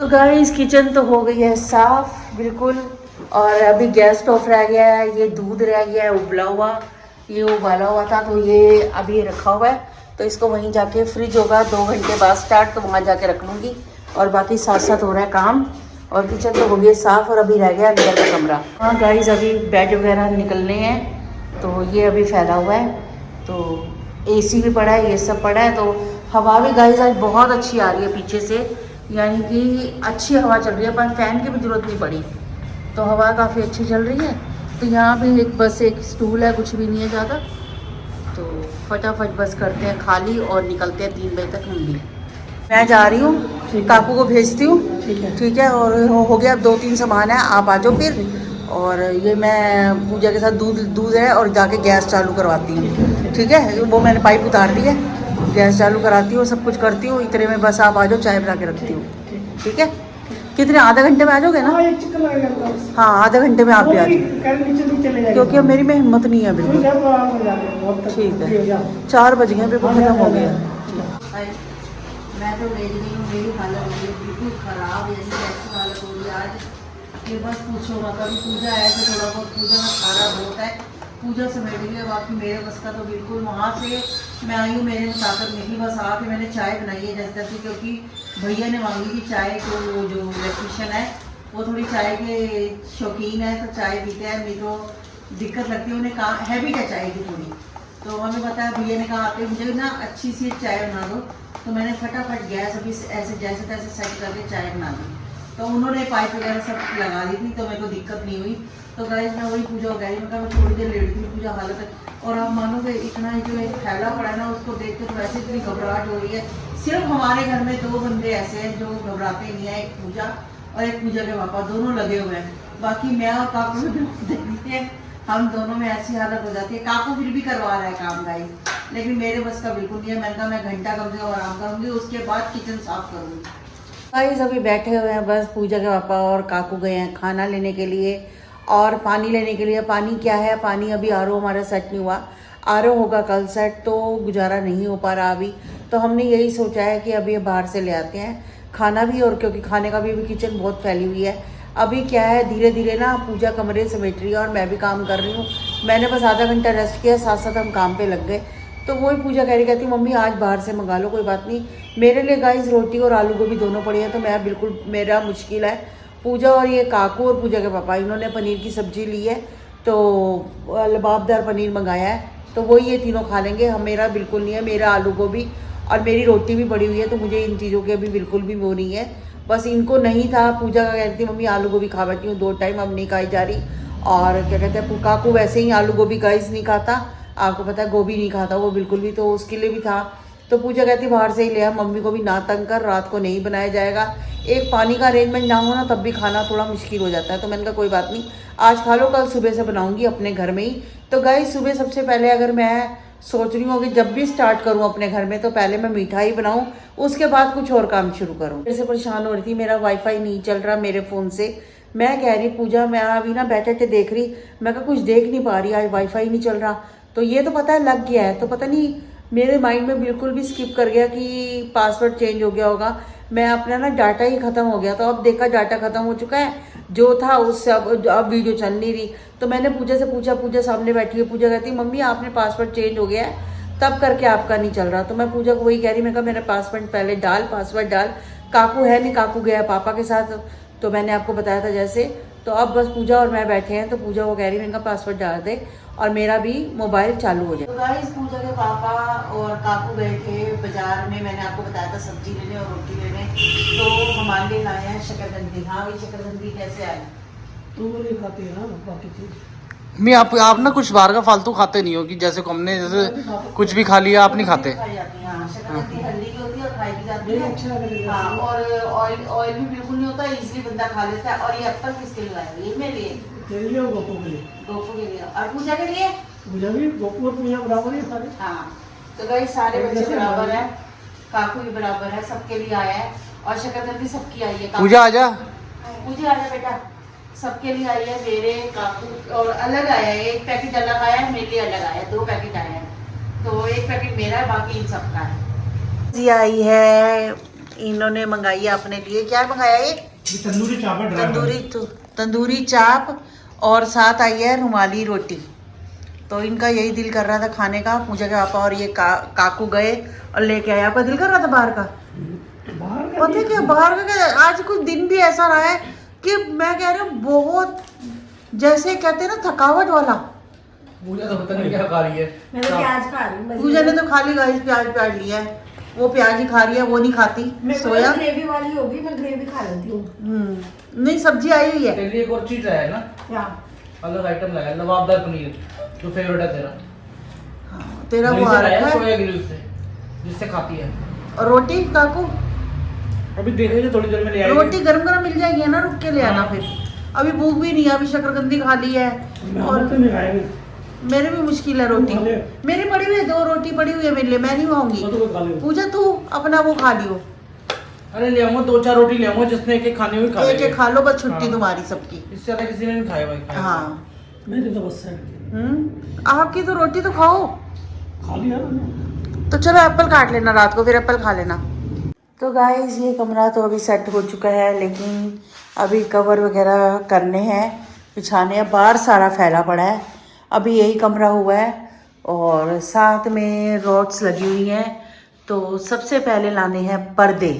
तो guys kitchen तो हो गई है साफ बिल्कुल। और अभी गैस स्टोव रह गया है, ये दूध रह गया है उबला हुआ, ये उबाला हुआ था तो ये अभी रखा हुआ है। तो इसको वहीं जाके फ्रिज होगा 2 घंटे बाद स्टार्ट, तो वहाँ जाके रख लूँगी। और बाकी साथ साथ हो रहा है काम। और किचन तो हो गई साफ़ और अभी रह गया अंदर का कमरा। हाँ गाइस अभी बेड वगैरह निकलने हैं, तो ये अभी फैला हुआ है। तो एसी भी पड़ा है, ये सब पड़ा है। तो हवा भी गाइस आज बहुत अच्छी आ रही है पीछे से, यानी कि अच्छी हवा चल रही है, पर फैन की भी ज़रूरत नहीं पड़ी। तो हवा काफ़ी अच्छी चल रही है। तो यहाँ भी एक स्टूल है, कुछ भी नहीं है ज़्यादा। तो फटाफट बस करते हैं खाली और निकलते हैं 3 बजे तक हम भी। मैं जा रही हूँ, काकू को भेजती हूँ। ठीक है। और हो गया, 2-3 सामान है, आप आ जाओ फिर। और ये मैं पूजा के साथ दूध है और जाके गैस चालू करवाती हूँ। ठीक है, वो मैंने पाइप उतार दी है, गैस चालू कराती हूँ, सब कुछ करती हूँ। इतने में बस आप आ जाओ, चाय बना के रखती हूँ। ठीक है, कितने, आधे घंटे में आ जाओगे ना? हाँ आधे घंटे में आप भी आ जाओ, क्योंकि अब मेरी में हिम्मत नहीं है बिल्कुल। ठीक है, 4 बज गए, बिल्कुल ख़त्म हो गया। मैं तो ले रही हूँ, मेरी हालत हो रही है बिल्कुल ख़राब, ऐसी हालत हो रही है आज कि बस पूछो मत। अभी पूजा है तो थोड़ा बहुत पूजा में खाना बहुत है, पूजा समेट लिया, बाकी मेरे बस का तो बिल्कुल। वहाँ से मैं आई हूँ, मेरे में ताकत नहीं थी, बस आके मैंने चाय बनाई है जैसे तैसे, क्योंकि भैया ने मांगी थी चाय। तो वो जो इलेक्ट्रिशियन है वो थोड़ी चाय के शौकीन है, तो चाय पीते हैं, मेरे को दिक्कत लगती है, उन्हें कहा हैबिट है चाय की थोड़ी। तो हमें पता है, भैया ने कहा आते मुझे ना अच्छी सी चाय बना दो। तो मैंने फटाफट गैस अभी ऐसे जैसे तैसे सेट करके चाय बना दी। तो उन्होंने पाइप वगैरह सब लगा दी थी, तो मेरे को दिक्कत नहीं हुई। तो गाइस मैं वही पूजा हो गई, मैं थोड़ी देर लेट थी, पूजा हालत है। और आप मानोगे इतना जो एक फैला पड़ा है ना, उसको देख के तो वैसे इतनी घबराहट हो रही है। सिर्फ हमारे घर में 2 बंदे ऐसे हैं जो घबराते नहीं है, एक पूजा और एक पूजा के पापा, दोनों लगे हुए हैं। बाकी मैं और काकू देखते हैं, हम दोनों में ऐसी हालत हो जाती है। काकू फिर भी करवा रहा है काम गाइस, लेकिन मेरे बस का बिल्कुल नहीं है। मैंने कहा मैं घंटा कम से कम आराम करूँगी, उसके बाद किचन साफ करूँगी। गाइस अभी बैठे हुए हैं, बस पूजा के पापा और काकू गए हैं खाना लेने के लिए और पानी लेने के लिए। पानी क्या है, पानी अभी आरओ हमारा सेट नहीं हुआ, आरओ होगा कल सेट, तो गुजारा नहीं हो पा रहा अभी। तो हमने यही सोचा है कि अभी बाहर से ले आते हैं खाना भी, और क्योंकि खाने का भी किचन बहुत फैली हुई है। अभी क्या है, धीरे धीरे ना पूजा कमरे समेट रही है और मैं भी काम कर रही हूँ। मैंने बस आधा घंटा रेस्ट किया, साथ साथ हम काम पे लग गए। तो वही पूजा कह रही, कहती मम्मी आज बाहर से मंगा लो, कोई बात नहीं। मेरे लिए गाइस रोटी और आलू गोभी दोनों पड़ी है, तो मैं बिल्कुल, मेरा मुश्किल है। पूजा और ये काकू और पूजा के पापा, इन्होंने पनीर की सब्जी ली है, तो लबाबदार पनीर मंगाया है, तो वही ये तीनों खा लेंगे। हम, मेरा बिल्कुल नहीं है, मेरा आलू गोभी और मेरी रोटी भी पड़ी हुई है, तो मुझे इन चीज़ों की अभी बिल्कुल भी वो नहीं है। बस इनको नहीं था, पूजा का कहती मम्मी आलू गोभी खा बैठी हूँ 2 टाइम, अब नहीं खाई जा रही। और क्या कहते हैं, काकू वैसे ही आलू गोभी गाइस नहीं खाता, आपको पता है गोभी नहीं खाता वो बिल्कुल भी, तो उसके लिए भी था। तो पूजा कहती बाहर से ही ले आ, मम्मी को भी ना तंग कर, रात को नहीं बनाया जाएगा। एक पानी का अरेंजमेंट ना हो ना, तब भी खाना थोड़ा मुश्किल हो जाता है। तो मैंने कहा कोई बात नहीं, आज खा लो, कल सुबह से बनाऊंगी अपने घर में ही। तो गाइस सुबह सबसे पहले अगर मैं सोच रही हूँ कि जब भी स्टार्ट करूँ अपने घर में, तो पहले मैं मिठाई बनाऊँ, उसके बाद कुछ और काम शुरू करूँ। मेरे से परेशान हो रही थी, मेरा वाईफाई नहीं चल रहा मेरे फ़ोन से। मैं कह रही पूजा, मैं अभी ना बैठे थे देख रही, मैं कहा कुछ देख नहीं पा रही, आज वाईफाई नहीं चल रहा। तो ये तो पता है लग गया है, तो पता नहीं मेरे माइंड में बिल्कुल भी स्किप कर गया कि पासवर्ड चेंज हो गया होगा। मैं अपना ना डाटा ही ख़त्म हो गया, तो अब देखा डाटा ख़त्म हो चुका है, जो था उससे अब वीडियो चल नहीं रही। तो मैंने पूजा से पूछा, पूजा सामने बैठी है, पूजा कहती मम्मी आपने पासवर्ड चेंज हो गया है तब करके आपका नहीं चल रहा। तो मैं पूजा को वही कह रही, मैं कहा मेरा पासवर्ड पहले डाल, पासवर्ड डाल। काकू है नहीं, काकू गया पापा के साथ, तो मैंने आपको बताया था जैसे। तो अब बस पूजा और मैं बैठे हैं, तो पूजा वो कह रही मैंने कहा पासवर्ड डाल दे और मेरा भी मोबाइल चालू हो जाए। तो गाइस पूजा के पापा और काकू गए थे बाजार में, मैंने आपको बताया था सब्जी लेने और रोटी लेने। तो हमारे लिए लाए हैं शकरकंदी। हाँ भाई शकरकंदी कैसे आए? तू नहीं खाती है ना बाकी चीज। मैं आप ना कुछ बाहर का फालतू खाते नहीं हो कि जैसे हमने जैसे कुछ भी खा लिया आप नहीं खाते। खाई जाती है, हाँ शकरकंदी हेल्दी की होती है और खाई भी जाती नहीं है। अच्छा लगेगा। हाँ, और ऑयल भी बिल्कुल नहीं होता, इजीली बंदा खा लेता है। और ये अब तक किसके लिए लाए? ये मेरे लिए, तेरे लिए और गोपू के लिए। गोपू के लिए और पूजा के लिए। पूजा भी गोपू और पूजा बराबर ही सारे। हाँ तो भाई सारे बच्चे बराबर है, काकू भी बराबर है, सबके लिए आया है। और शकरकंदी सबकी आई है। पूजा आजा। पूजा आजा बेटा, सबके लिए आई है, मेरे काकू और अलग आया है। एक पैकेट अलग आया है, मेरे लिए अलग आया है, 2 पैकेट आए हैं। तो एक पैकेट मेरा है, बाकी इन सबका है। जी आई है, इन्होंने मंगाई है अपने लिए। क्या मंगाया ये? तंदूरी चाप है, तंदूरी चाप और साथ आई है रुमाली रोटी। तो इनका यही दिल कर रहा था खाने का। पूजा के पापा और ये काकू गए और लेके आए। आपका दिल कर रहा था बाहर का? पता है क्या, बाहर का क्या, आज कुछ दिन भी ऐसा रहा है कि मैं कह रही हूँ बहुत जैसे कहते हैं ना थकावट वाला। पूजा तो पता नहीं क्या खा रही है। मैं तो प्याज खा रही हूँ। पूजा ने तो खाली गाइस प्याज लिया है। वो प्याज ही खा रही है, वो नहीं खाती सोया। ग्रेवी वाली होगी, मैं ग्रेवी खा लेती हूँ। नहीं सब्जी आई हुई है। तेरे लिए एक और चीज है ना, क्या? अलग आइटम लगा, नवाबदार पनीर जो फेवरेट है तेरा। हाँ, तेरा वो वहीं से आ लाया रखा है। सोया ग्रिल से, जिससे खाती है। और रोटी काकू? अभी देखेंगे थोड़ी देर में ले आएंगे। रोटी गरम गरम मिल जाएगी ना, रुक के ले आना फिर। अभी भूख भी नहीं है, अभी शकरकंदी खा ली है। और तो नहीं खाएंगे। मेरे भी मुश्किल है रोटी। खा ले। मेरी पड़ी हुई है, 2 रोटी पड़ी हुई है मेरे लिए, मैं नहीं खाऊंगी। तो खा ले। पूजा तू अपना वो खा लियो, अरे ले आऊंगा 2-4 रोटी ले आऊंगा, जिसने एक खानी हुई खा एक लेंगे। एक खा लो बस, छुट्टी हाँ। तुम्हारी सबकी। इससे ज्यादा किसी ने नहीं खाया भाई। खाया हाँ मेरे तो बस है। आपकी तो रोटी तो खाओ। खा लिया ना। तो चलो एप्पल काट लेना रात को, फिर एप्पल खा लेना। तो गाइस ये कमरा तो अभी सेट हो चुका है, लेकिन अभी कवर वगैरह करने हैं, बिछाने हैं। बाहर सारा फैला पड़ा है, अभी यही कमरा हुआ है और साथ में रॉड्स लगी हुई हैं। तो सबसे पहले लाने हैं पर्दे।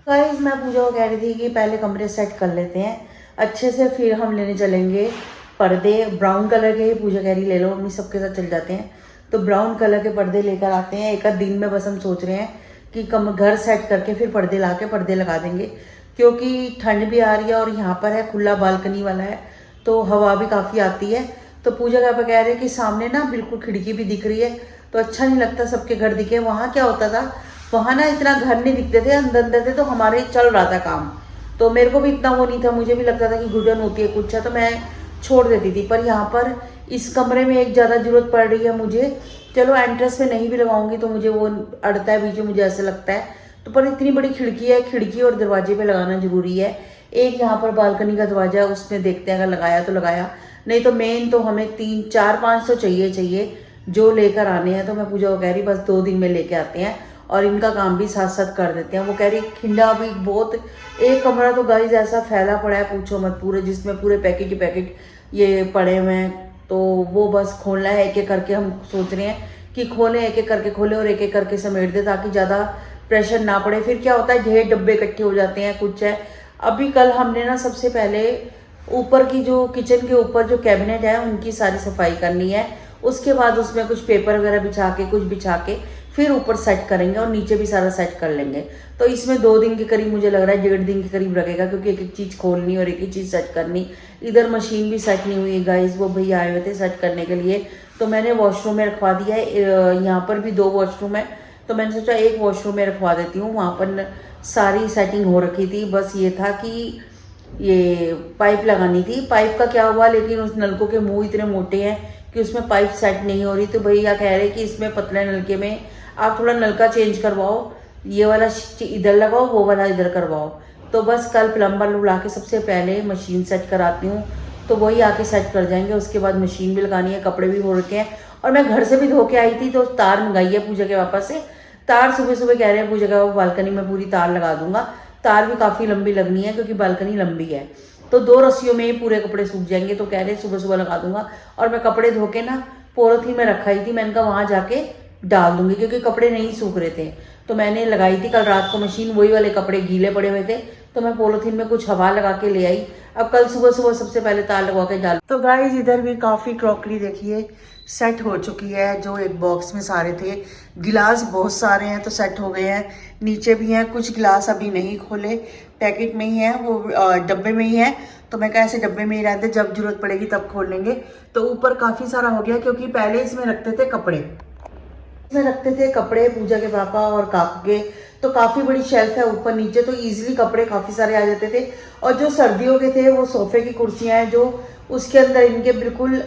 गाइस मैं पूजा को कह रही थी कि पहले कमरे सेट कर लेते हैं अच्छे से, फिर हम लेने चलेंगे पर्दे। ब्राउन कलर के ही पूजा कह रही ले लो मम्मी, सबके साथ चल जाते हैं। तो ब्राउन कलर के पर्दे लेकर आते हैं एक आध दिन में। बस हम सोच रहे हैं कि घर सेट करके फिर पर्दे ला के पर्दे लगा देंगे, क्योंकि ठंड भी आ रही है और यहाँ पर है खुला बालकनी वाला है, तो हवा भी काफ़ी आती है। तो पूजा का कह रहे हैं कि सामने ना बिल्कुल खिड़की भी दिख रही है, तो अच्छा नहीं लगता सबके घर दिखे। वहाँ क्या होता था, वहाँ ना इतना घर नहीं दिखते थे, अंदर थे, तो हमारे चल रहा था काम। तो मेरे को भी इतना वो नहीं था, मुझे भी लगता था कि घुटन होती है कुछ है, तो मैं छोड़ देती थी। पर यहाँ पर इस कमरे में एक ज़्यादा ज़रूरत पड़ रही है मुझे। चलो एंट्रेंस में नहीं भी लगाऊंगी तो मुझे वो अड़ता है बीच में, मुझे ऐसा लगता है। तो पर इतनी बड़ी खिड़की है, खिड़की और दरवाजे पे लगाना ज़रूरी है। एक यहाँ पर बालकनी का दरवाजा है, उसमें देखते हैं, अगर लगाया तो लगाया, नहीं तो मेन तो हमें 3, 4, 5 तो चाहिए जो लेकर आने हैं। तो मैं पूजा को कह रही बस 2 दिन में लेके आते हैं और इनका काम भी साथ साथ कर देते हैं। वो कह रही खिंडा भी बहुत, एक कमरा तो गाइस ऐसा फैला पड़ा है पूछो मत, पूरे जिसमें पूरे पैकेट ये पड़े हुए हैं। तो वो बस खोलना है एक एक करके। हम सोच रहे हैं कि खोलें, एक एक करके खोलें और एक एक करके समेट दे, ताकि ज़्यादा प्रेशर ना पड़े। फिर क्या होता है ढेर डब्बे इकट्ठे हो जाते हैं, कुछ है। अभी कल हमने ना सबसे पहले ऊपर की जो किचन के ऊपर जो कैबिनेट है उनकी सारी सफाई करनी है। उसके बाद उसमें कुछ पेपर वगैरह बिछा के, कुछ बिछा के फिर ऊपर सेट करेंगे और नीचे भी सारा सेट कर लेंगे। तो इसमें 2 दिन के करीब मुझे लग रहा है, 1.5 दिन के करीब लगेगा, क्योंकि एक एक चीज़ खोलनी और एक एक चीज़ सेट करनी। इधर मशीन भी सेट नहीं हुई गाइस, वो भैया आए हुए थे सेट करने के लिए, तो मैंने वॉशरूम में रखवा दिया है। यहाँ पर भी 2 वॉशरूम है, तो मैंने सोचा एक वॉशरूम में रखवा देती हूँ। वहाँ पर सारी सेटिंग हो रखी थी, बस ये था कि ये पाइप लगानी थी। पाइप का क्या हुआ, लेकिन उस नलकों के मुँह इतने मोटे हैं कि उसमें पाइप सेट नहीं हो रही। तो भैया कह रहे कि इसमें पतले नलके में आप थोड़ा नलका चेंज करवाओ, ये वाला इधर लगाओ, वो वाला इधर करवाओ। तो बस कल प्लम्बर बुला के सबसे पहले मशीन सेट कराती हूँ, तो वही आके सेट कर जाएंगे। उसके बाद मशीन भी लगानी है, कपड़े भी हो रखे हैं। और मैं घर से भी धो के आई थी, तो तार मंगाई है पूजा के पापा से। तार सुबह सुबह कह रहे हैं पूजा का बालकनी में पूरी तार लगा दूंगा। तार भी काफ़ी लंबी लगनी है, क्योंकि बालकनी लंबी है, तो 2 रस्सियों में ही पूरे कपड़े सूख जाएंगे। तो कह रहे सुबह सुबह लगा दूंगा। और मैं कपड़े धो के ना पॉलीथीन में रखा ही थी, मैंने कहा वहाँ जाके डाल दूंगी, क्योंकि कपड़े नहीं सूख रहे थे। तो मैंने लगाई थी कल रात को मशीन, वही वाले कपड़े गीले पड़े हुए थे, तो मैं पॉलीथीन में कुछ हवा लगा के ले आई। अब कल सुबह सुबह सबसे पहले तार लगवा के डाल। तो गाइस इधर भी काफ़ी क्रॉकरी देखिए सेट हो चुकी है, जो एक बॉक्स में सारे थे। गिलास बहुत सारे हैं तो सेट हो गए हैं, नीचे भी हैं कुछ गिलास अभी नहीं खोले, पैकेट में ही है, वो डब्बे में ही है। तो मैं कहा ऐसे डब्बे में ही रहते, जब जरूरत पड़ेगी तब खोल लेंगे। तो ऊपर काफ़ी सारा हो गया, क्योंकि पहले इसमें रखते थे कपड़े, पूजा के पापा और काकू के। तो काफ़ी बड़ी शेल्फ है ऊपर नीचे, तो इजीली कपड़े काफ़ी सारे आ जाते थे। और जो सर्दियों के थे वो सोफे की कुर्सियां हैं, जो उसके अंदर इनके बिल्कुल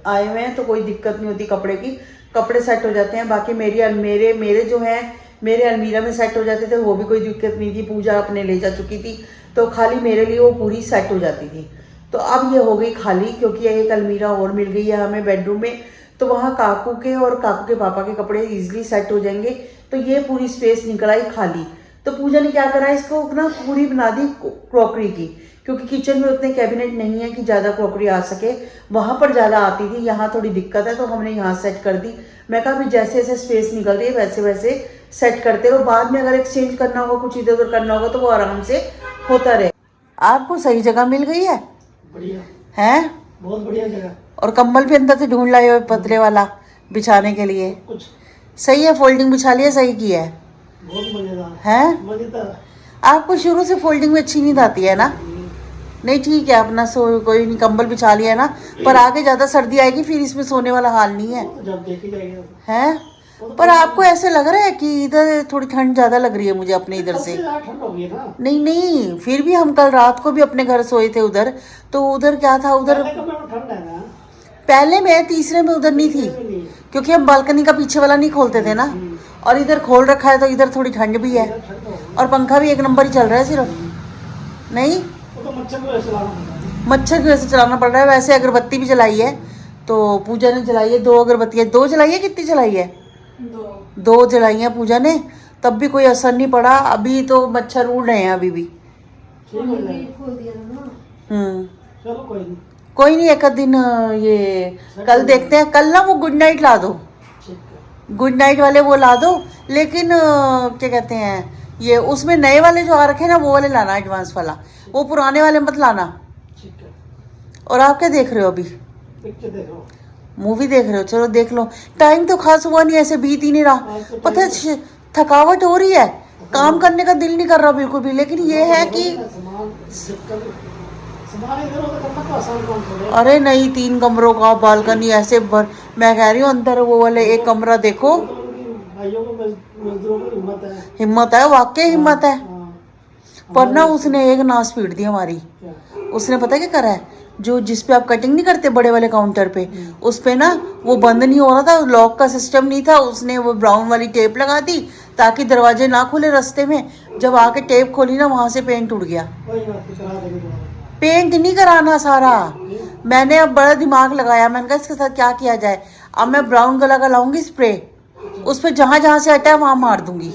आए हुए हैं, तो कोई दिक्कत नहीं होती कपड़े की, कपड़े सेट हो जाते हैं। बाकी मेरे जो हैं मेरे अलमीरा में सेट हो जाते थे, वो भी कोई दिक्कत नहीं थी, पूजा अपने ले जा चुकी थी, तो खाली मेरे लिए वो पूरी सेट हो जाती थी। तो अब ये हो गई खाली, क्योंकि एक अलमीरा और मिल गई है हमें बेडरूम में, तो वहाँ काकू के और काकू के पापा के कपड़े इजीली सेट हो जाएंगे। तो ये पूरी स्पेस निकल आई खाली। तो पूजा ने क्या करा, इसको ना पूरी बना दी क्रॉकरी की, क्योंकि किचन में उतने कैबिनेट नहीं है कि ज़्यादा क्रॉकरी आ सके, वहाँ पर ज़्यादा आती थी, यहाँ थोड़ी दिक्कत है, तो हमने यहाँ सेट कर दी। मैं कहा भी जैसे जैसे स्पेस निकल रही है वैसे वैसे सेट करते रहो, बाद में अगर एक्सचेंज करना होगा, कुछ इधर उधर करना होगा तो वो आराम से होता रहे। आपको सही जगह मिल गई है बढ़िया, हैं? बहुत बढ़िया जगह। और कंबल भी अंदर से ढूंढ लाए हो पतले वाला बिछाने के लिए, कुछ सही है, फोल्डिंग बिछा लिया, सही किया है बहुत मजेदार हैं? मजेदार। आपको शुरू से फोल्डिंग में अच्छी नींद आती है ना? नहीं ठीक है, अपना सो कोई नहीं, कंबल बिछा लिया है ना, पर आगे ज्यादा सर्दी आएगी फिर इसमें सोने वाला हाल नहीं है, तो जब देखी जाएगी हैं? पर आपको ऐसे लग रहा है कि इधर थोड़ी ठंड ज्यादा लग रही है मुझे अपने इधर से। ठंड हो गई है ना। नहीं नहीं, फिर भी हम कल रात को भी अपने घर सोए थे उधर, तो उधर क्या था, उधर पहले कमरे में ठंड है ना, पहले में तीसरे में उधर नहीं थी, नहीं क्योंकि हम बालकनी का पीछे वाला नहीं खोलते थे ना, और इधर खोल रखा है तो इधर थोड़ी ठंड भी है, ठंड हो गई। और पंखा भी एक नंबर ही चल रहा है सिर्फ। नहीं, वो तो मच्छर को ऐसे लाना पड़ता है। मच्छर की वजह से चलाना पड़ रहा है। वैसे अगरबत्ती भी जलाई है, तो पूजा ने जलाई है 2 अगरबत्तियाँ, 2 जलाई है, कितनी जलाई है? 2 जलाई है पूजा ने, तब भी कोई असर नहीं पड़ा, अभी तो मच्छर उड़ रहे हैं अभी भी। ठीक हो जाएगा। खोल दिया था ना। चलो कोई नहीं, कोई नहीं, एक आध दिन ये कल देखते हैं, कल ना वो गुड नाइट ला दो, ठीक है। गुड नाइट वाले वो ला दो, लेकिन क्या कहते हैं, ये उसमें नए वाले जो आ रखे हैं ना वो वाले लाना, एडवांस वाला, वो पुराने वाले मत लाना। ठीक है, और आप क्या देख रहे हो अभी? पिक्चर देखो। मूवी देख रहे हो, चलो देख लो, टाइम तो खास हुआ नहीं, ऐसे बीत ही नहीं रहा, पता है थकावट हो रही है, काम करने का दिल नहीं कर रहा बिल्कुल भी, लेकिन ये है कि सामान इधर उधर करना तो आसान काम है। अरे नहीं, 3 कमरों का बालकनी ऐसे भर, मैं कह रही हूँ अंदर वो वाले एक कमरा देखो, भाइयों को मजदूरों को हिम्मत है। हिम्मत है, वाकई हिम्मत है। हाँ, पर ना उसने एक नाश पीट दी हमारी, क्या? उसने पता क्या करा है, जो जिस पे आप कटिंग नहीं करते बड़े वाले काउंटर पे, उस पे ना वो बंद नहीं हो रहा था, लॉक का सिस्टम नहीं था, उसने वो ब्राउन वाली टेप लगा दी ताकि दरवाजे ना खुले रास्ते में, जब आके टेप खोली ना वहां से पेंट उड़ गया। कोई बात नहीं, करा देंगे दोबारा। पेंट नहीं कराना सारा, मैंने अब बड़ा दिमाग लगाया, मैंने कहा इसके साथ क्या किया जाए, अब मैं ब्राउन कलर का लाऊंगी स्प्रे, उस पर जहां जहां से हटा है वहां मार दूंगी,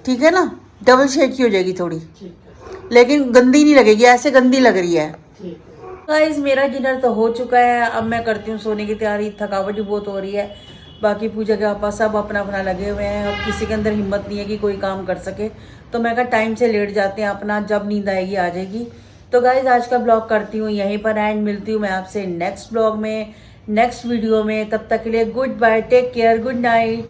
ठीक है ना, डबल शेड की हो जाएगी थोड़ी, ठीक है, लेकिन गंदी नहीं लगेगी, ऐसे गंदी लग रही है। ठीक है। गाइस मेरा डिनर तो हो चुका है, अब मैं करती हूँ सोने की तैयारी, थकावट भी बहुत हो रही है, बाकी पूजा के पापा सब अपना अपना लगे हुए हैं, अब किसी के अंदर हिम्मत नहीं है कि कोई काम कर सके, तो मैं कहा टाइम से लेट जाते हैं, अपना जब नींद आएगी आ जाएगी। तो गाइस आज का ब्लॉग करती हूँ यहीं पर एंड, मिलती हूँ मैं आपसे नेक्स्ट ब्लॉग में, नेक्स्ट वीडियो में, तब तक के लिए good bye, take care, good night.